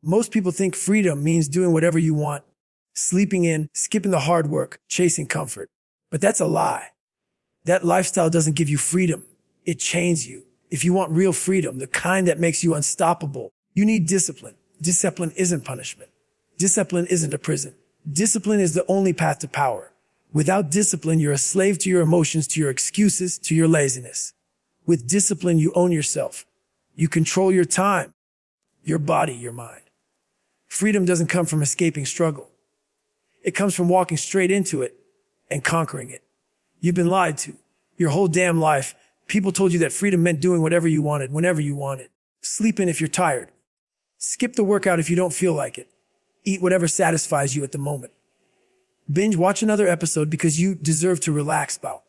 Most people think freedom means doing whatever you want, sleeping in, skipping the hard work, chasing comfort. But that's a lie. That lifestyle doesn't give you freedom. It chains you. If you want real freedom, the kind that makes you unstoppable, you need discipline. Discipline isn't punishment. Discipline isn't a prison. Discipline is the only path to power. Without discipline, you're a slave to your emotions, to your excuses, to your laziness. With discipline, you own yourself. You control your time, your body, your mind. Freedom doesn't come from escaping struggle. It comes from walking straight into it and conquering it. You've been lied to. Your whole damn life, people told you that freedom meant doing whatever you wanted, whenever you wanted. Sleep in if you're tired. Skip the workout if you don't feel like it. Eat whatever satisfies you at the moment. Binge watch another episode because you deserve to relax about.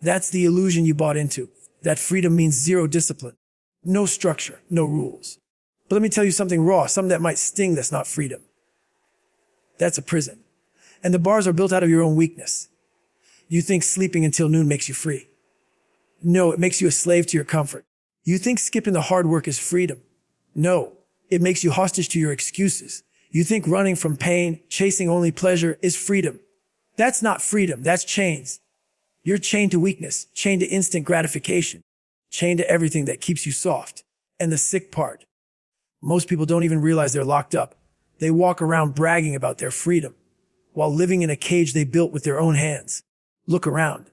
That's the illusion you bought into. That freedom means zero discipline. No structure, no rules. But let me tell you something raw, something that might sting that's not freedom. That's a prison. And the bars are built out of your own weakness. You think sleeping until noon makes you free. No, it makes you a slave to your comfort. You think skipping the hard work is freedom. No, it makes you hostage to your excuses. You think running from pain, chasing only pleasure is freedom. That's not freedom, that's chains. You're chained to weakness, chained to instant gratification, chained to everything that keeps you soft. And the sick part, most people don't even realize they're locked up. They walk around bragging about their freedom while living in a cage they built with their own hands. Look around.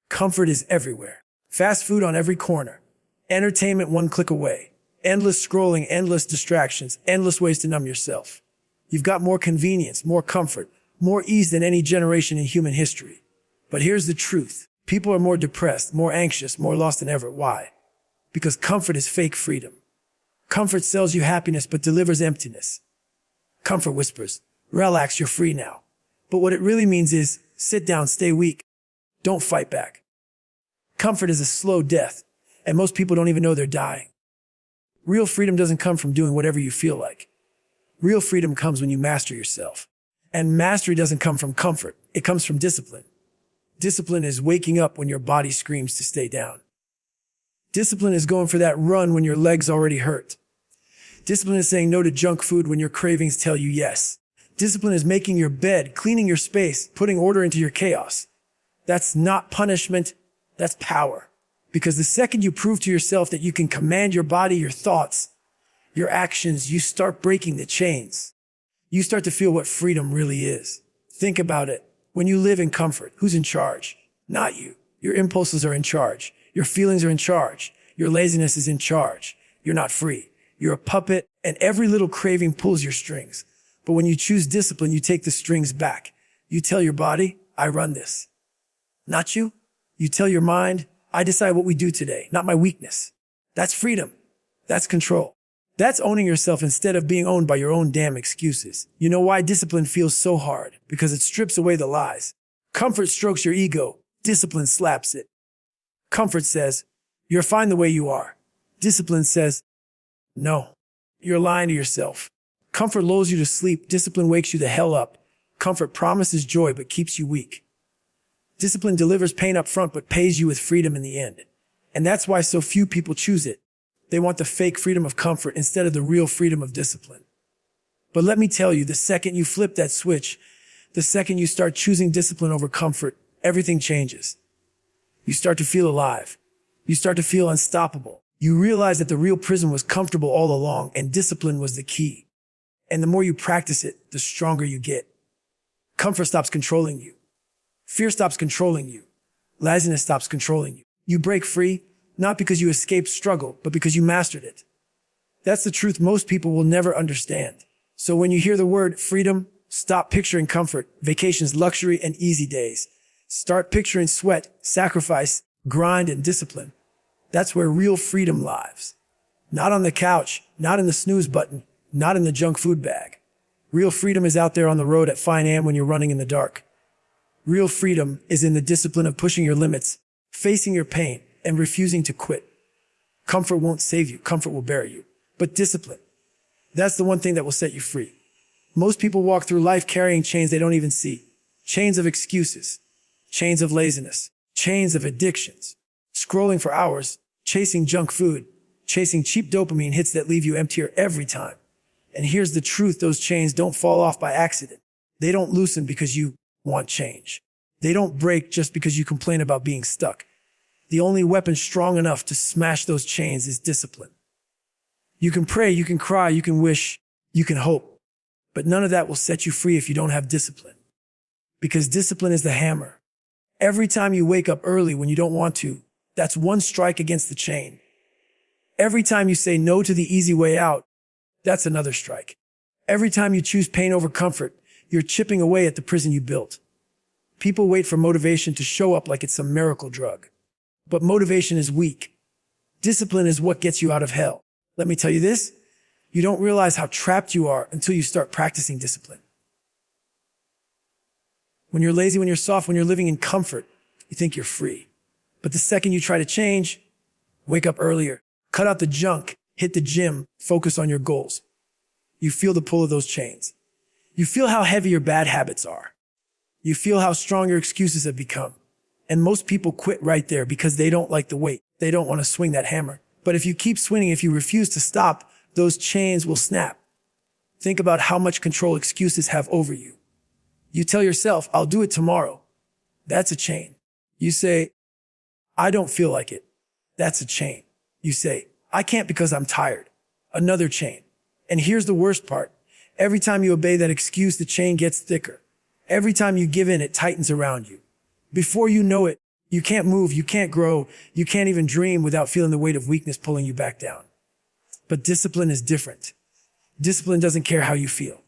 Comfort is everywhere. Fast food on every corner. Entertainment one click away. Endless scrolling, endless distractions, endless ways to numb yourself. You've got more convenience, more comfort, more ease than any generation in human history. But here's the truth. People are more depressed, more anxious, more lost than ever. Why? Because comfort is fake freedom. Comfort sells you happiness but delivers emptiness. Comfort whispers, relax, you're free now. But what it really means is, sit down, stay weak. Don't fight back. Comfort is a slow death, and most people don't even know they're dying. Real freedom doesn't come from doing whatever you feel like. Real freedom comes when you master yourself. And mastery doesn't come from comfort. It comes from discipline. Discipline is waking up when your body screams to stay down. Discipline is going for that run when your legs already hurt. Discipline is saying no to junk food when your cravings tell you yes. Discipline is making your bed, cleaning your space, putting order into your chaos. That's not punishment, that's power. Because the second you prove to yourself that you can command your body, your thoughts, your actions, you start breaking the chains. You start to feel what freedom really is. Think about it. When you live in comfort, who's in charge? Not you. Your impulses are in charge. Your feelings are in charge. Your laziness is in charge. You're not free. You're a puppet, and every little craving pulls your strings. But when you choose discipline, you take the strings back. You tell your body, I run this. Not you. You tell your mind, I decide what we do today, not my weakness. That's freedom. That's control. That's owning yourself instead of being owned by your own damn excuses. You know why discipline feels so hard? Because it strips away the lies. Comfort strokes your ego. Discipline slaps it. Comfort says, you're fine the way you are. Discipline says, no, you're lying to yourself. Comfort lulls you to sleep. Discipline wakes you the hell up. Comfort promises joy but keeps you weak. Discipline delivers pain up front but pays you with freedom in the end. And that's why so few people choose it. They want the fake freedom of comfort instead of the real freedom of discipline. But let me tell you, the second you flip that switch, the second you start choosing discipline over comfort, everything changes. You start to feel alive. You start to feel unstoppable. You realize that the real prison was comfortable all along and discipline was the key. And the more you practice it, the stronger you get. Comfort stops controlling you. Fear stops controlling you. Laziness stops controlling you. You break free, not because you escaped struggle, but because you mastered it. That's the truth most people will never understand. So when you hear the word freedom, stop picturing comfort, vacations, luxury, and easy days. Start picturing sweat, sacrifice, grind, and discipline. That's where real freedom lives. Not on the couch, not in the snooze button, not in the junk food bag. Real freedom is out there on the road at 5 a.m. when you're running in the dark. Real freedom is in the discipline of pushing your limits, facing your pain, and refusing to quit. Comfort won't save you. Comfort will bury you. But discipline, that's the one thing that will set you free. Most people walk through life carrying chains they don't even see. Chains of excuses, chains of laziness, chains of addictions, scrolling for hours, chasing junk food, chasing cheap dopamine hits that leave you emptier every time. And here's the truth, those chains don't fall off by accident. They don't loosen because you want change. They don't break just because you complain about being stuck. The only weapon strong enough to smash those chains is discipline. You can pray, you can cry, you can wish, you can hope, but none of that will set you free if you don't have discipline. Because discipline is the hammer. Every time you wake up early when you don't want to, that's one strike against the chain. Every time you say no to the easy way out, that's another strike. Every time you choose pain over comfort, you're chipping away at the prison you built. People wait for motivation to show up like it's some miracle drug. But motivation is weak. Discipline is what gets you out of hell. Let me tell you this, you don't realize how trapped you are until you start practicing discipline. When you're lazy, when you're soft, when you're living in comfort, you think you're free. But the second you try to change, wake up earlier, cut out the junk, hit the gym, focus on your goals. You feel the pull of those chains. You feel how heavy your bad habits are. You feel how strong your excuses have become. And most people quit right there because they don't like the weight. They don't want to swing that hammer. But if you keep swinging, if you refuse to stop, those chains will snap. Think about how much control excuses have over you. You tell yourself, I'll do it tomorrow. That's a chain. You say, I don't feel like it. That's a chain. You say, I can't because I'm tired. Another chain. And here's the worst part. Every time you obey that excuse, the chain gets thicker. Every time you give in, it tightens around you. Before you know it, you can't move, you can't grow, you can't even dream without feeling the weight of weakness pulling you back down. But discipline is different. Discipline doesn't care how you feel.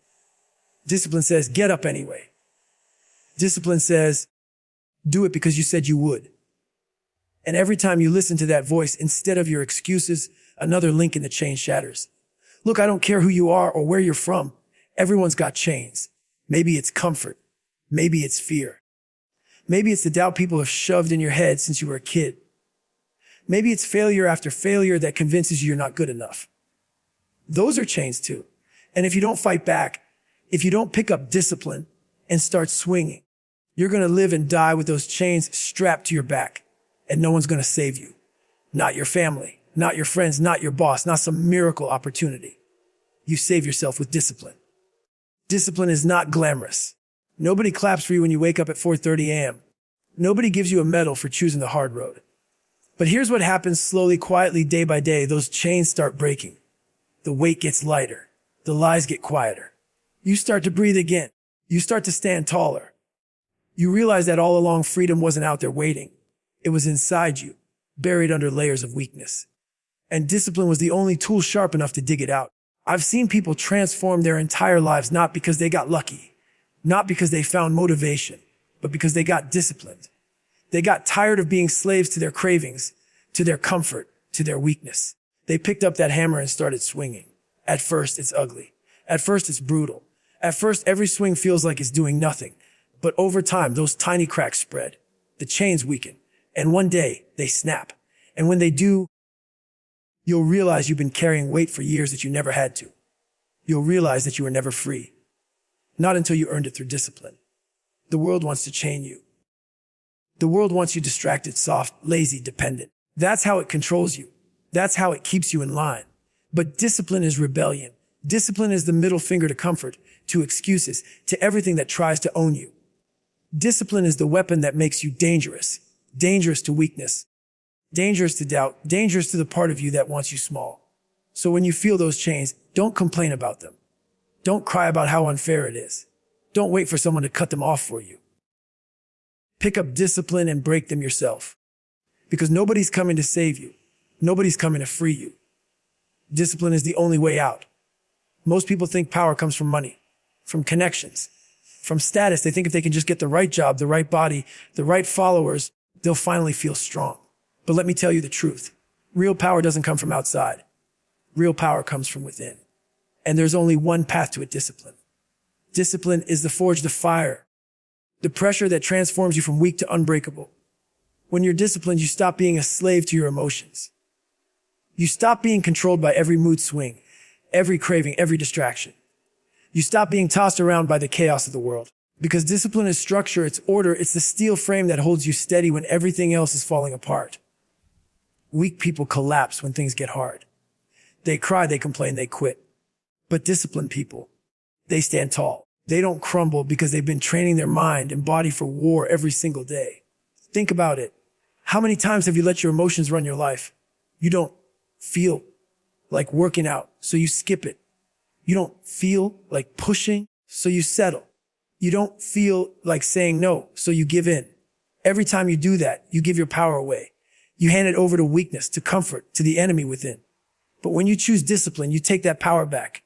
Discipline says, get up anyway. Discipline says, do it because you said you would. And every time you listen to that voice, instead of your excuses, another link in the chain shatters. Look, I don't care who you are or where you're from. Everyone's got chains. Maybe it's comfort. Maybe it's fear. Maybe it's the doubt people have shoved in your head since you were a kid. Maybe it's failure after failure that convinces you you're not good enough. Those are chains too. And if you don't fight back, if you don't pick up discipline and start swinging, you're going to live and die with those chains strapped to your back. And no one's going to save you. Not your family, not your friends, not your boss, not some miracle opportunity. You save yourself with discipline. Discipline is not glamorous. Nobody claps for you when you wake up at 4:30 a.m. Nobody gives you a medal for choosing the hard road. But here's what happens slowly, quietly, day by day. Those chains start breaking. The weight gets lighter. The lies get quieter. You start to breathe again. You start to stand taller. You realize that all along freedom wasn't out there waiting. It was inside you, buried under layers of weakness. And discipline was the only tool sharp enough to dig it out. I've seen people transform their entire lives not because they got lucky, not because they found motivation, but because they got disciplined. They got tired of being slaves to their cravings, to their comfort, to their weakness. They picked up that hammer and started swinging. At first, it's ugly. At first, it's brutal. At first, every swing feels like it's doing nothing. But over time, those tiny cracks spread. The chains weaken. And one day, they snap. And when they do, you'll realize you've been carrying weight for years that you never had to. You'll realize that you were never free. Not until you earned it through discipline. The world wants to chain you. The world wants you distracted, soft, lazy, dependent. That's how it controls you. That's how it keeps you in line. But discipline is rebellion. Discipline is the middle finger to comfort, to excuses, to everything that tries to own you. Discipline is the weapon that makes you dangerous. Dangerous to weakness. Dangerous to doubt. Dangerous to the part of you that wants you small. So when you feel those chains, don't complain about them. Don't cry about how unfair it is. Don't wait for someone to cut them off for you. Pick up discipline and break them yourself. Because nobody's coming to save you. Nobody's coming to free you. Discipline is the only way out. Most people think power comes from money, from connections, from status. They think if they can just get the right job, the right body, the right followers, they'll finally feel strong. But let me tell you the truth. Real power doesn't come from outside. Real power comes from within. And there's only one path to it, discipline. Discipline is the forged of fire. The pressure that transforms you from weak to unbreakable. When you're disciplined, you stop being a slave to your emotions. You stop being controlled by every mood swing, every craving, every distraction. You stop being tossed around by the chaos of the world. Because discipline is structure, it's order, it's the steel frame that holds you steady when everything else is falling apart. Weak people collapse when things get hard. They cry, they complain, they quit. But disciplined people, they stand tall. They don't crumble because they've been training their mind and body for war every single day. Think about it. How many times have you let your emotions run your life? You don't feel like working out, so you skip it. You don't feel like pushing, so you settle. You don't feel like saying no, so you give in. Every time you do that, you give your power away. You hand it over to weakness, to comfort, to the enemy within. But when you choose discipline, you take that power back.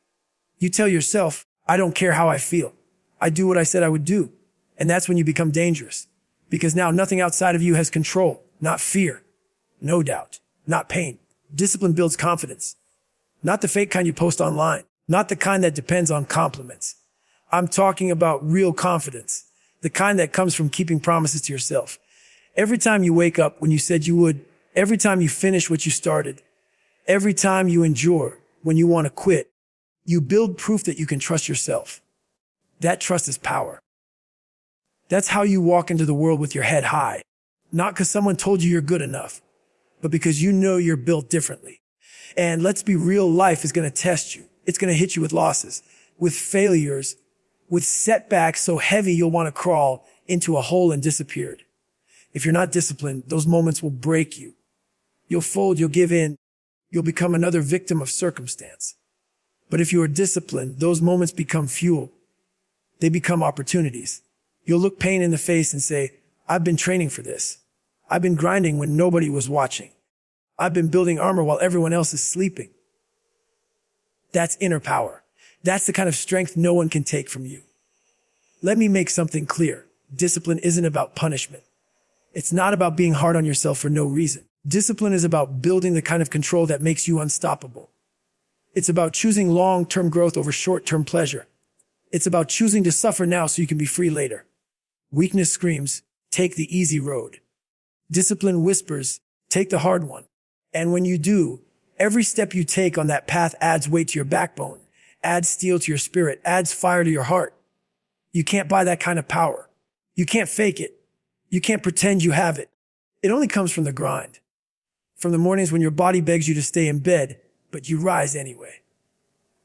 You tell yourself, I don't care how I feel. I do what I said I would do. And that's when you become dangerous. Because now nothing outside of you has control, not fear, no doubt, not pain. Discipline builds confidence. Not the fake kind you post online, not the kind that depends on compliments. I'm talking about real confidence, the kind that comes from keeping promises to yourself. Every time you wake up when you said you would, every time you finish what you started, every time you endure when you want to quit, you build proof that you can trust yourself. That trust is power. That's how you walk into the world with your head high, not because someone told you you're good enough, but because you know you're built differently. And let's be real, life is going to test you. It's going to hit you with losses, with failures, with setbacks so heavy you'll want to crawl into a hole and disappear. If you're not disciplined, those moments will break you. You'll fold, you'll give in, you'll become another victim of circumstance. But if you are disciplined, those moments become fuel. They become opportunities. You'll look pain in the face and say, I've been training for this. I've been grinding when nobody was watching. I've been building armor while everyone else is sleeping. That's inner power. That's the kind of strength no one can take from you. Let me make something clear. Discipline isn't about punishment. It's not about being hard on yourself for no reason. Discipline is about building the kind of control that makes you unstoppable. It's about choosing long-term growth over short-term pleasure. It's about choosing to suffer now so you can be free later. Weakness screams, take the easy road. Discipline whispers, take the hard one. And when you do, every step you take on that path adds weight to your backbone, adds steel to your spirit, adds fire to your heart. You can't buy that kind of power. You can't fake it. You can't pretend you have it. It only comes from the grind. From the mornings when your body begs you to stay in bed, but you rise anyway.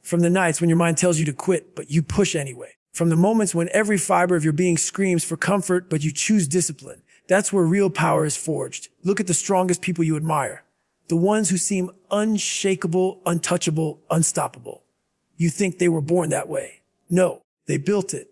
From the nights when your mind tells you to quit, but you push anyway. From the moments when every fiber of your being screams for comfort, but you choose discipline. That's where real power is forged. Look at the strongest people you admire. The ones who seem unshakable, untouchable, unstoppable. You think they were born that way. No, they built it.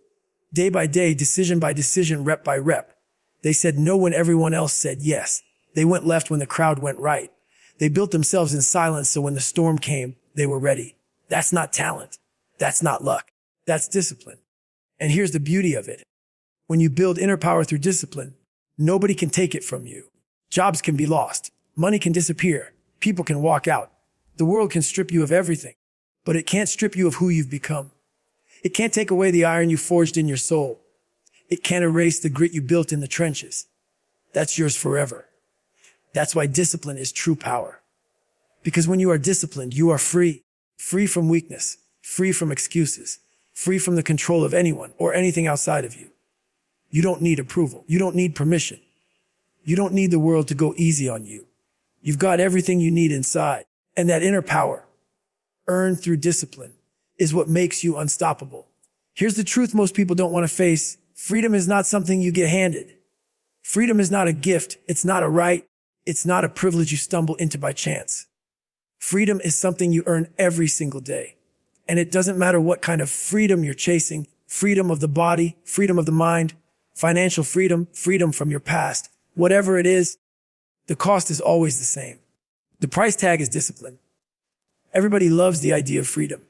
Day by day, decision by decision, rep by rep. They said no when everyone else said yes. They went left when the crowd went right. They built themselves in silence so when the storm came, they were ready. That's not talent. That's not luck. That's discipline. And here's the beauty of it. When you build inner power through discipline, nobody can take it from you. Jobs can be lost. Money can disappear. People can walk out. The world can strip you of everything, but it can't strip you of who you've become. It can't take away the iron you forged in your soul. It can't erase the grit you built in the trenches. That's yours forever. That's why discipline is true power. Because when you are disciplined, you are free. Free from weakness, free from excuses, free from the control of anyone or anything outside of you. You don't need approval. You don't need permission. You don't need the world to go easy on you. You've got everything you need inside. And that inner power, earned through discipline, is what makes you unstoppable. Here's the truth most people don't want to face. Freedom is not something you get handed. Freedom is not a gift. It's not a right. It's not a privilege you stumble into by chance. Freedom is something you earn every single day. And it doesn't matter what kind of freedom you're chasing, freedom of the body, freedom of the mind, financial freedom, freedom from your past, whatever it is, the cost is always the same. The price tag is discipline. Everybody loves the idea of freedom.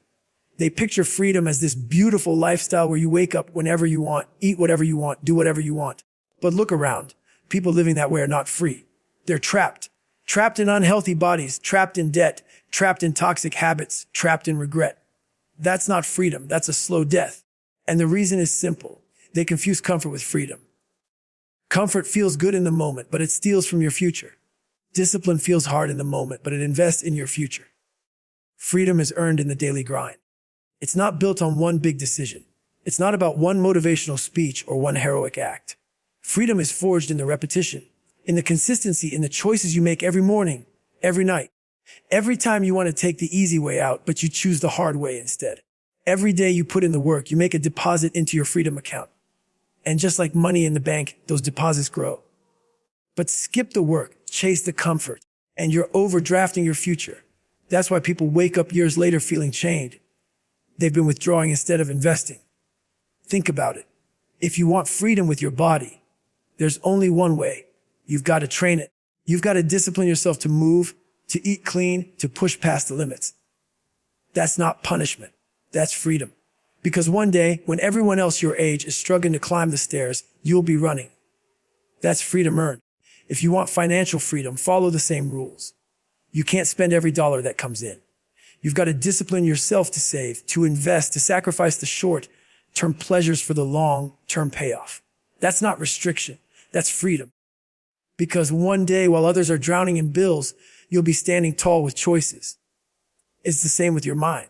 They picture freedom as this beautiful lifestyle where you wake up whenever you want, eat whatever you want, do whatever you want. But look around. People living that way are not free. They're trapped. Trapped in unhealthy bodies, trapped in debt, trapped in toxic habits, trapped in regret. That's not freedom. That's a slow death. And the reason is simple. They confuse comfort with freedom. Comfort feels good in the moment, but it steals from your future. Discipline feels hard in the moment, but it invests in your future. Freedom is earned in the daily grind. It's not built on one big decision. It's not about one motivational speech or one heroic act. Freedom is forged in the repetition, in the consistency, in the choices you make every morning, every night. Every time you want to take the easy way out, but you choose the hard way instead. Every day you put in the work, you make a deposit into your freedom account. And just like money in the bank, those deposits grow. But skip the work, chase the comfort, and you're overdrafting your future. That's why people wake up years later feeling chained. They've been withdrawing instead of investing. Think about it. If you want freedom with your body, there's only one way. You've got to train it. You've got to discipline yourself to move, to eat clean, to push past the limits. That's not punishment. That's freedom. Because one day, when everyone else your age is struggling to climb the stairs, you'll be running. That's freedom earned. If you want financial freedom, follow the same rules. You can't spend every dollar that comes in. You've got to discipline yourself to save, to invest, to sacrifice the short-term pleasures for the long-term payoff. That's not restriction. That's freedom. Because one day, while others are drowning in bills, you'll be standing tall with choices. It's the same with your mind.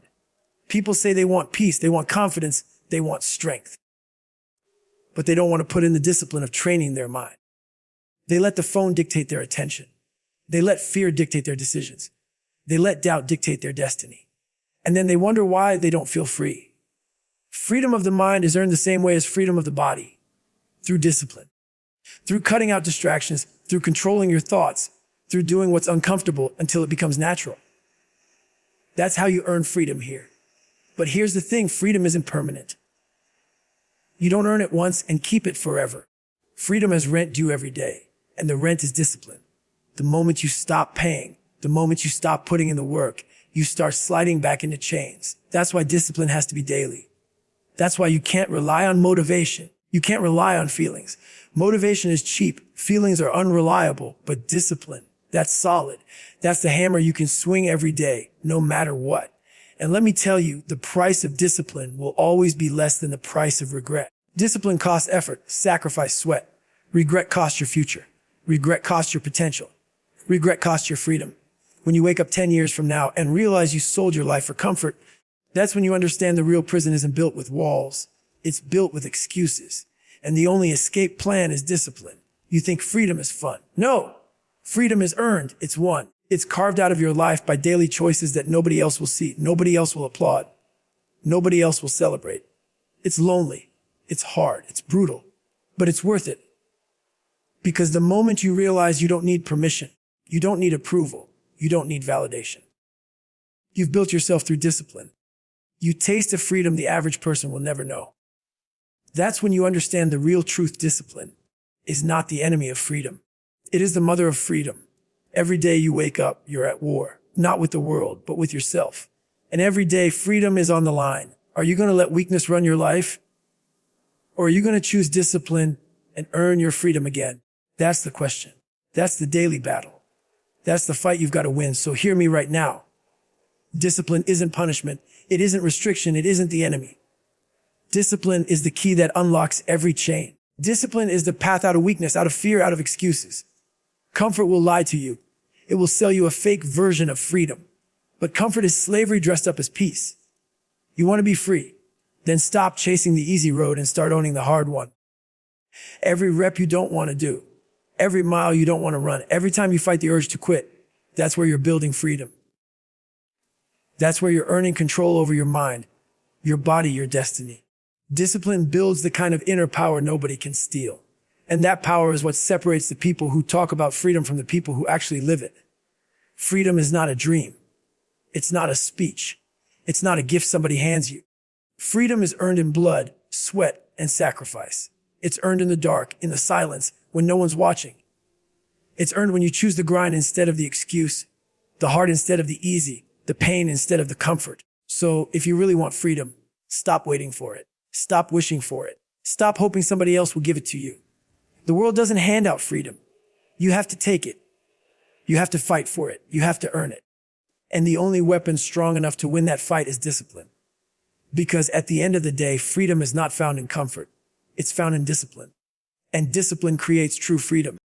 People say they want peace, they want confidence, they want strength. But they don't want to put in the discipline of training their mind. They let the phone dictate their attention. They let fear dictate their decisions. They let doubt dictate their destiny. And then they wonder why they don't feel free. Freedom of the mind is earned the same way as freedom of the body. Through discipline. Through cutting out distractions, through controlling your thoughts, through doing what's uncomfortable until it becomes natural. That's how you earn freedom here. But here's the thing, freedom isn't permanent. You don't earn it once and keep it forever. Freedom has rent due every day, and the rent is discipline. The moment you stop paying, the moment you stop putting in the work, you start sliding back into chains. That's why discipline has to be daily. That's why you can't rely on motivation. You can't rely on feelings. Motivation is cheap. Feelings are unreliable, but discipline, that's solid. That's the hammer you can swing every day, no matter what. And let me tell you, the price of discipline will always be less than the price of regret. Discipline costs effort, sacrifice, sweat. Regret costs your future. Regret costs your potential. Regret costs your freedom. When you wake up 10 years from now and realize you sold your life for comfort, that's when you understand the real prison isn't built with walls. It's built with excuses. And the only escape plan is discipline. You think freedom is fun. No, freedom is earned. It's won. It's carved out of your life by daily choices that nobody else will see. Nobody else will applaud. Nobody else will celebrate. It's lonely. It's hard. It's brutal. But it's worth it. Because the moment you realize you don't need permission, you don't need approval, you don't need validation. You've built yourself through discipline. You taste a freedom the average person will never know. That's when you understand the real truth. Discipline is not the enemy of freedom. It is the mother of freedom. Every day you wake up, you're at war, not with the world, but with yourself. And every day freedom is on the line. Are you going to let weakness run your life? Or are you going to choose discipline and earn your freedom again? That's the question. That's the daily battle. That's the fight you've got to win. So hear me right now. Discipline isn't punishment. It isn't restriction. It isn't the enemy. Discipline is the key that unlocks every chain. Discipline is the path out of weakness, out of fear, out of excuses. Comfort will lie to you. It will sell you a fake version of freedom. But comfort is slavery dressed up as peace. You want to be free? Then stop chasing the easy road and start owning the hard one. Every rep you don't want to do, every mile you don't want to run, every time you fight the urge to quit, that's where you're building freedom. That's where you're earning control over your mind, your body, your destiny. Discipline builds the kind of inner power nobody can steal. And that power is what separates the people who talk about freedom from the people who actually live it. Freedom is not a dream. It's not a speech. It's not a gift somebody hands you. Freedom is earned in blood, sweat, and sacrifice. It's earned in the dark, in the silence, when no one's watching. It's earned when you choose the grind instead of the excuse, the hard instead of the easy, the pain instead of the comfort. So if you really want freedom, stop waiting for it. Stop wishing for it. Stop hoping somebody else will give it to you. The world doesn't hand out freedom. You have to take it. You have to fight for it. You have to earn it. And the only weapon strong enough to win that fight is discipline. Because at the end of the day, freedom is not found in comfort. It's found in discipline. And discipline creates true freedom.